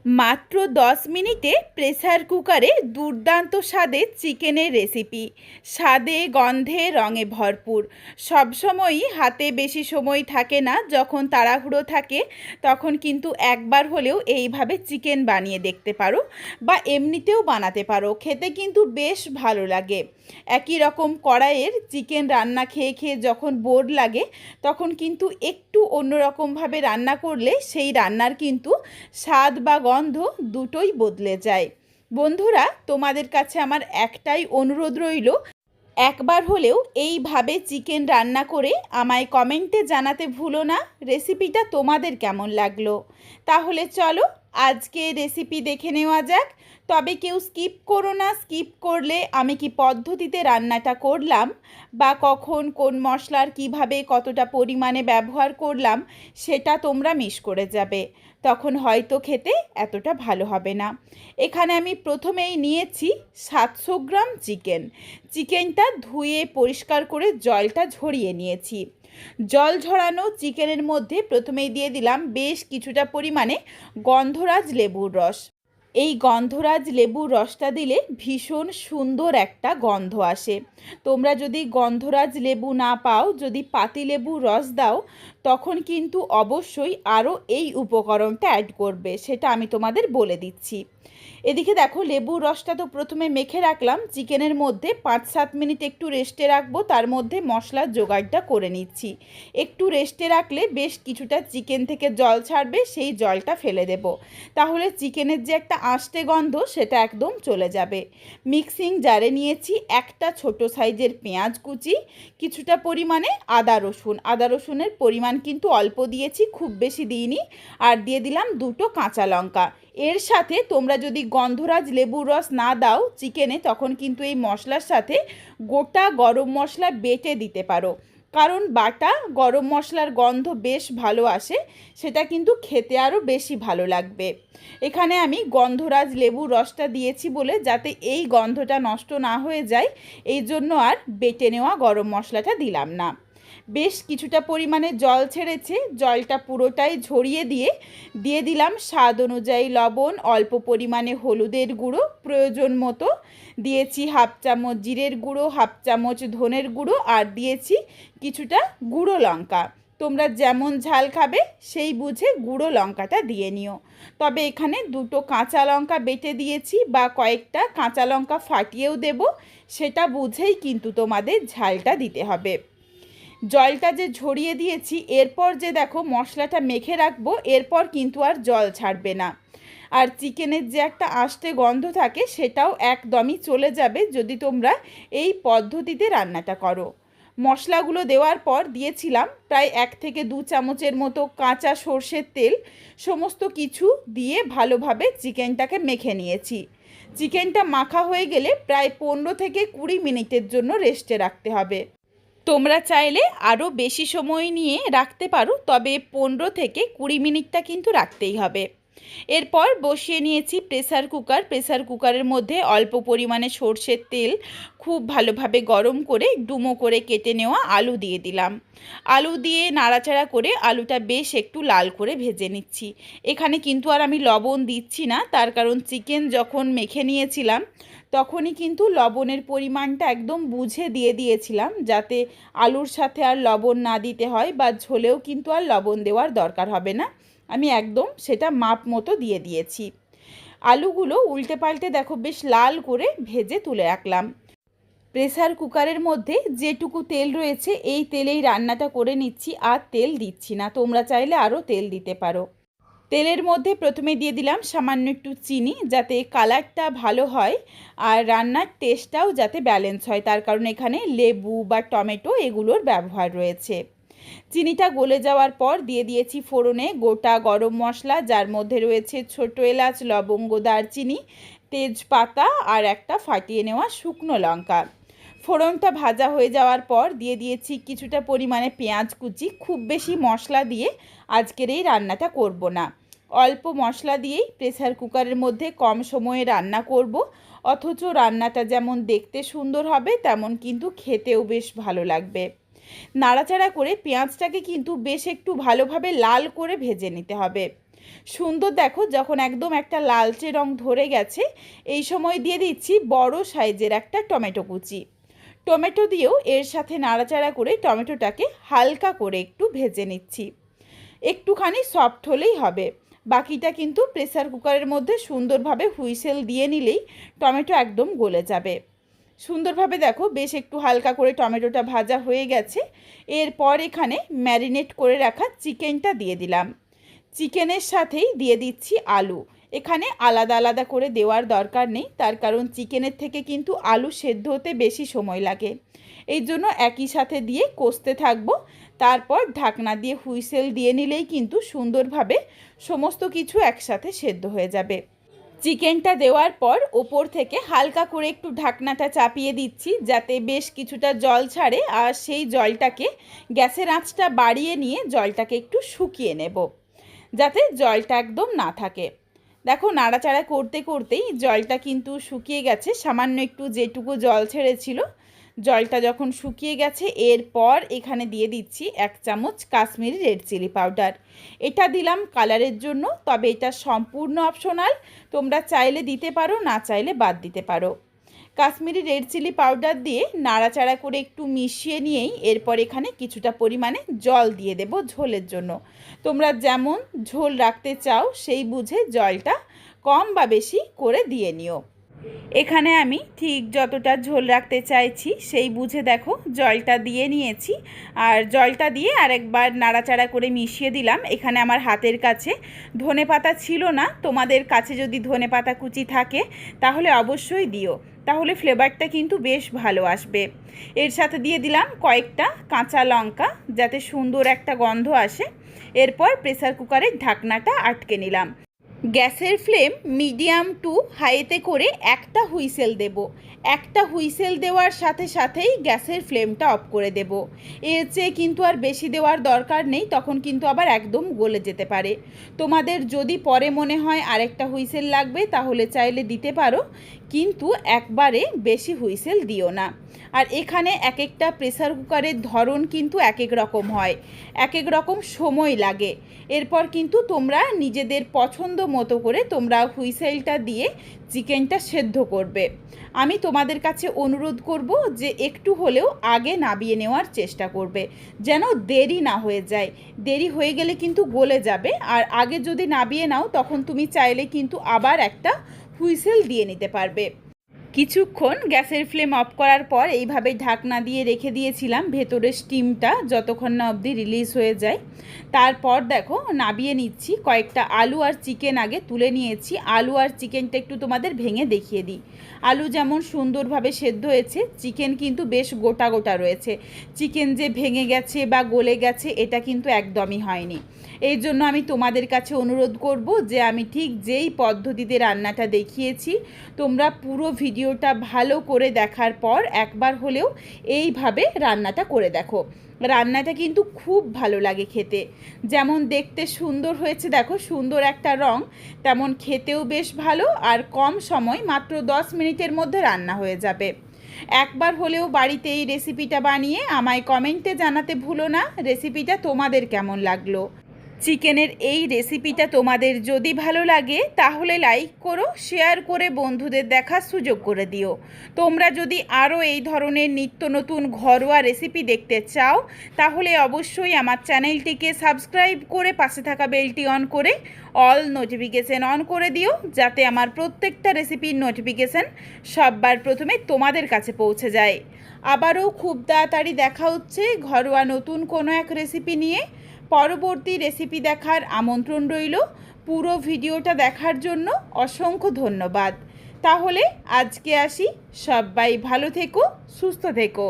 মাত্র 10 মিনিটে প্রেসার কুকারে দুর্দান্ত স্বাদের চিকেনের রেসিপি। স্বাদে গন্ধে রঙে ভরপুর। সবসময়ই হাতে বেশি সময় থাকে না, যখন তাড়াহুড়ো থাকে তখন কিন্তু একবার হলেও এইভাবে চিকেন বানিয়ে দেখতে পারো, বা এমনিতেও বানাতে পারো। খেতে কিন্তু বেশ ভালো লাগে। একই রকম কড়াইয়ের চিকেন রান্না খেয়ে খেয়ে যখন বোর লাগে, তখন কিন্তু একটু অন্যরকমভাবে রান্না করলে সেই রান্নার কিন্তু স্বাদ বা গন্ধ দুটোই বদলে যায়। বন্ধুরা, তোমাদের কাছে আমার একটাই অনুরোধ রইল, একবার হলেও এইভাবে চিকেন রান্না করে আমায় কমেন্টে জানাতে ভুলো না রেসিপিটা তোমাদের কেমন লাগলো। তাহলে চলো আজকে রেসিপি দেখে নেওয়া যাক। তবে কেউ স্কিপ করো না। স্কিপ করলে আমি কি পদ্ধতিতে রান্নাটা করলাম, বা কখন কোন মশলার কিভাবে কতটা পরিমাণে ব্যবহার করলাম, সেটা তোমরা মিস করে যাবে। তখন হয়তো খেতে এতটা ভালো হবে না। এখানে আমি প্রথমেই নিয়েছি 700 গ্রাম চিকেন। চিকেনটা ধুয়ে পরিষ্কার করে জলটা ঝরিয়ে নিয়েছি। জল ঝরানো চিকেনের মধ্যে প্রথমেই দিয়ে দিলাম বেশ কিছুটা পরিমাণে গন্ধরাজ লেবুর রস। এই গন্ধরাজ লেবুর রসটা দিলে ভীষণ সুন্দর একটা গন্ধ আসে। তোমরা যদি গন্ধরাজ লেবু না পাও, যদি পাতিলেবুর রস দাও, তখন কিন্তু অবশ্যই আরও এই উপকরণটা অ্যাড করবে, সেটা আমি তোমাদের বলে দিচ্ছি। এদিকে দেখো, লেবুর রসটা তো প্রথমে মেখে রাখলাম চিকেনের মধ্যে। 5-7 মিনিট একটু রেস্টে রাখবো, তার মধ্যে মশলার জোগাড়টা করে নিচ্ছি। একটু রেস্টে রাখলে বেশ কিছুটা চিকেন থেকে জল ছাড়বে, সেই জলটা ফেলে দেব। তাহলে চিকেনের যে একটা আষ্টে গন্ধ, সেটা একদম চলে যাবে। মিক্সিং জারে নিয়েছি একটা ছোট সাইজের পেঁয়াজ কুচি, কিছুটা পরিমাণে আদা রসুনের পরিমাণ কিন্তু অল্প দিয়েছি, খুব বেশি দিইনি। আর দিয়ে দিলাম 2টো কাঁচা লঙ্কা। এর সাথে তোমরা যদি গন্ধরাজ লেবুর রস না দাও চিকেনে, তখন কিন্তু এই মশলার সাথে গোটা গরম মশলা বেটে দিতে পারো, কারণ বাটা গরম মশলার গন্ধ বেশ ভালো আসে, সেটা কিন্তু খেতে আরও বেশি ভালো লাগবে। এখানে আমি গন্ধরাজ লেবুর রসটা দিয়েছি বলে যাতে এই গন্ধটা নষ্ট না হয়ে যায়, এই জন্য আর বেটে নেওয়া গরম মশলাটা দিলাম না। বেশ কিছুটা পরিমাণে জল ছেড়েছে, জলটা পুরোটাই ঝরিয়ে দিয়ে দিলাম স্বাদ অনুযায়ী লবণ, অল্প পরিমাণে হলুদের গুঁড়ো, প্রয়োজন মতো দিয়েছি 1/2 চামচ জিরের গুঁড়ো, 1/2 চামচ ধনের গুঁড়ো, আর দিয়েছি কিছুটা গুঁড়ো লঙ্কা। তোমরা যেমন ঝাল খাবে সেই বুঝে গুঁড়ো লঙ্কাটা দিয়ে নিও। তবে এখানে 2টো কাঁচা লঙ্কা বেটে দিয়েছি, বা কয়েকটা কাঁচা লঙ্কা ফাটিয়েও দেব, সেটা বুঝেই কিন্তু তোমাদের ঝালটা দিতে হবে। জলটা যে ঝরিয়ে দিয়েছি, এরপর যে দেখো মশলাটা মেখে রাখবো, এরপর কিন্তু আর জল ছাড়বে না। আর চিকেনের যে একটা আষ্টে গন্ধ থাকে, সেটাও একদমই চলে যাবে যদি তোমরা এই পদ্ধতিতে রান্নাটা করো। মশলাগুলো দেওয়ার পর দিয়েছিলাম প্রায় 1 থেকে 2 চামচের মতো কাঁচা সর্ষের তেল। সমস্ত কিছু দিয়ে ভালোভাবে চিকেনটাকে মেখে নিয়েছি। চিকেনটা মাখা হয়ে গেলে প্রায় 15 থেকে 20 মিনিটের জন্য রেস্টে রাখতে হবে। তোমরা চাইলে আরও বেশি সময় নিয়ে রাখতে পারো, তবে 15 থেকে 20 মিনিটটা কিন্তু রাখতেই হবে। এরপর বসিয়ে নিয়েছি প্রেসার কুকার। প্রেসার কুকারের মধ্যে অল্প পরিমাণে সর্ষের তেল খুব ভালোভাবে গরম করে ডুমো করে কেটে নেওয়া আলু দিয়ে দিলাম। আলু দিয়ে নাড়াচাড়া করে আলুটা বেশ একটু লাল করে ভেজে নিচ্ছি। এখানে কিন্তু আর আমি লবণ দিচ্ছি না, তার কারণ চিকেন যখন মেখে নিয়েছিলাম তখনই কিন্তু লবণের পরিমাণটা একদম বুঝে দিয়ে দিয়েছিলাম, যাতে আলুর সাথে আর লবণ না দিতে হয়, বা ঝোলেও কিন্তু আর লবণ দেওয়ার দরকার হবে না। আমি একদম সেটা মাপ মতো দিয়ে দিয়েছি। আলুগুলো উল্টে পাল্টে দেখো বেশ লাল করে ভেজে তুলে রাখলাম। প্রেসার কুকারের মধ্যে যেটুকু তেল রয়েছে এই তেলেই রান্নাটা করে নিচ্ছি, আর তেল দিচ্ছি না। তোমরা চাইলে আরও তেল দিতে পারো। তেলের মধ্যে প্রথমে দিয়ে দিলাম সামান্য একটু চিনি, যাতে কালারটা ভালো হয় আর রান্নার টেস্টটাও যাতে ব্যালেন্স হয়, তার কারণ এখানে লেবু বা টমেটো এগুলোর ব্যবহার রয়েছে। চিনিটা গলে যাওয়ার পর দিয়ে দিয়েছি ফোড়নে গোটা গরম মশলা, যার মধ্যে রয়েছে ছোটো এলাচ, লবঙ্গ, দারচিনি, তেজপাতা আর একটা ফাটিয়ে নেওয়া শুকনো লঙ্কা। ফোড়নটা ভাজা হয়ে যাওয়ার পর দিয়ে দিয়েছি কিছুটা পরিমাণে পেঁয়াজ কুচি। খুব বেশি মশলা দিয়ে আজকের এই রান্নাটা করব না, অল্প মশলা দিয়েই প্রেসার কুকারের মধ্যে কম সময়ে রান্না করব, অথচ রান্নাটা যেমন দেখতে সুন্দর হবে তেমন কিন্তু খেতেও বেশ ভালো লাগবে। নাড়াচাড়া করে পেঁয়াজটাকে কিন্তু বেশ একটু ভালোভাবে লাল করে ভেজে নিতে হবে। সুন্দর দেখো যখন একদম একটা লালচে রং ধরে গেছে, এই সময় দিয়ে দিচ্ছি বড় সাইজের একটা টমেটো কুচি। টমেটো দিয়েও এর সাথে নাড়াচাড়া করে টমেটোটাকে হালকা করে একটু ভেজে নিচ্ছি। একটুখানি সফট হলেই হবে। বাকিটা কিন্তু প্রেসার কুকারের মধ্যে সুন্দরভাবে হুইসেল দিয়ে নিলেই টমেটো একদম গলে যাবে। সুন্দরভাবে দেখো বেশ একটু হালকা করে টমেটোটা ভাজা হয়ে গেছে। এরপর এখানে ম্যারিনেট করে রাখা চিকেনটা দিয়ে দিলাম। চিকেনের সাথেই দিয়ে দিচ্ছি আলু। এখানে আলাদা আলাদা করে দেওয়ার দরকার নেই, তার কারণ চিকেনের থেকে কিন্তু আলু সেদ্ধ হতে বেশি সময় লাগে। এই জন্য একই সাথে দিয়ে কষতে থাকবো। তারপর ঢাকনা দিয়ে হুইসেল দিয়ে নিলেই কিন্তু সুন্দরভাবে সমস্ত কিছু একসাথে সেদ্ধ হয়ে যাবে। চিকেনটা দেওয়ার পর ওপর থেকে হালকা করে একটু ঢাকনাটা চাপিয়ে দিচ্ছি, যাতে বেশ কিছুটা জল ছাড়ে। আর সেই জলটাকে গ্যাসের আঁচটা বাড়িয়ে নিয়ে জলটাকে একটু শুকিয়ে নেব, যাতে জলটা একদম না থাকে। দেখো নাড়াচাড়া করতে করতেই জলটা কিন্তু শুকিয়ে গেছে। সামান্য একটু যেটুকু জল ছেড়েছিল, জলটা যখন শুকিয়ে গেছে, এরপর এখানে দিয়ে দিচ্ছি 1 চামচ কাশ্মীরি রেড চিলি পাউডার। এটা দিলাম কালারের জন্য, তবে এটা সম্পূর্ণ অপশনাল। তোমরা চাইলে দিতে পারো, না চাইলে বাদ দিতে পারো। কাশ্মীরি রেড চিলি পাউডার দিয়ে নাড়াচাড়া করে একটু মিশিয়ে নিয়েই এরপর এখানে কিছুটা পরিমাণে জল দিয়ে দেব ঝোলের জন্য। তোমরা যেমন ঝোল রাখতে চাও সেই বুঝে জলটা কম বা বেশি করে দিয়ে নিও। এখানে আমি ঠিক যতটা ঝোল রাখতে চাইছি সেই বুঝে দেখো জলটা দিয়ে নিয়েছি। আর জলটা দিয়ে আরেকবার নাড়াচাড়া করে মিশিয়ে দিলাম। এখানে আমার হাতের কাছে ধনেপাতা ছিল না, তোমাদের কাছে যদি ধনেপাতা কুচি থাকে তাহলে অবশ্যই দিও, তাহলে ফ্লেভারটা কিন্তু বেশ ভালো আসবে। এর সাথে দিয়ে দিলাম কয়েকটা কাঁচা লঙ্কা, যাতে সুন্দর একটা গন্ধ আসে। এরপর প্রেসার কুকারের ঢাকনাটা আটকে নিলাম। গ্যাসের ফ্লেম মিডিয়াম টু হাইতে করে একটা হুইসেল দেব। একটা হুইসেল দেওয়ার সাথে সাথেই গ্যাসের ফ্লেমটা অফ করে দেব। এর চেয়ে কিন্তু আর বেশি দেওয়ার দরকার নেই, তখন কিন্তু আবার একদম গলে যেতে পারে। তোমাদের যদি পরে মনে হয় আরেকটা হুইসেল লাগবে তাহলে চাইলে দিতে পারো, কিন্তু একবারে বেশি হুইসেল দিও না। আর এখানে এক একটা প্রেসার কুকারের ধরন কিন্তু এক এক রকম হয়, এক এক রকম সময় লাগে। এরপর কিন্তু তোমরা নিজেদের পছন্দ মতো করে তোমরা হুইসেলটা দিয়ে চিকেনটা সেদ্ধ করবে। আমি তোমাদের কাছে অনুরোধ করব যে একটু হলেও আগে নাবিয়ে নেওয়ার চেষ্টা করবে, যেন দেরি না হয়ে যায়। দেরি হয়ে গেলে কিন্তু গলে যাবে। আর আগে যদি নাবিয়ে নাও তখন তুমি চাইলে কিন্তু আবার একটা হুইসেল দিয়ে নিতে পারবে। কিছুক্ষণ গ্যাসের ফ্লেম অফ করার পর এইভাবে ঢাকনা দিয়ে রেখে দিয়েছিলাম ভেতরের স্টিমটা যতক্ষণ না অবধি রিলিজ হয়ে যায়। তারপর দেখো নাবিয়ে নিচ্ছি। কয়েকটা আলু আর চিকেন আগে তুলে নিয়েছি। আলু আর চিকেনটা একটু তোমাদের ভেঙে দেখিয়ে দিই। আলু যেমন সুন্দরভাবে সেদ্ধ হয়েছে, চিকেন কিন্তু বেশ গোটা গোটা রয়েছে। চিকেন যে ভেঙে গেছে বা গলে গেছে এটা কিন্তু একদমই হয়নি। এই জন্য আমি তোমাদের কাছে অনুরোধ করব যে আমি ঠিক যেই পদ্ধতিতে রান্নাটা দেখিয়েছি তোমরা পুরো ভিডিওটা ভালো করে দেখার পর একবার হলেও এইভাবে রান্নাটা করে দেখো। রান্নাটা কিন্তু খুব ভালো লাগে খেতে। যেমন দেখতে সুন্দর হয়েছে দেখো, সুন্দর একটা রং, তেমন খেতেও বেশ ভালো। আর কম সময়, মাত্র 10 মিনিটের মধ্যে রান্না হয়ে যাবে। একবার হলেও বাড়িতে এই রেসিপিটা বানিয়ে আমায় কমেন্টে জানাতে ভুলো না রেসিপিটা তোমাদের কেমন লাগলো। চিকেনের এই রেসিপিটা তোমাদের যদি ভালো লাগে তাহলে লাইক করো, শেয়ার করে বন্ধুদের দেখার সুযোগ করে দিও। তোমরা যদি আরও এই ধরনের নিত্য নতুন ঘরোয়া রেসিপি দেখতে চাও তাহলে অবশ্যই আমার চ্যানেলটিকে সাবস্ক্রাইব করে পাশে থাকা বেলটি অন করে অল নোটিফিকেশান অন করে দিও, যাতে আমার প্রত্যেকটা রেসিপির নোটিফিকেশান সবার প্রথমে তোমাদের কাছে পৌঁছে যায়। আবারও খুব তাড়াতাড়ি দেখা হচ্ছে ঘরোয়া নতুন কোনো এক রেসিপি নিয়ে। পরবর্তী রেসিপি দেখার আমন্ত্রণ রইল। পুরো ভিডিওটা দেখার জন্য অসংখ্য ধন্যবাদ। তাহলে আজকে আসি, সবাই ভালো থেকো, সুস্থ থেকো।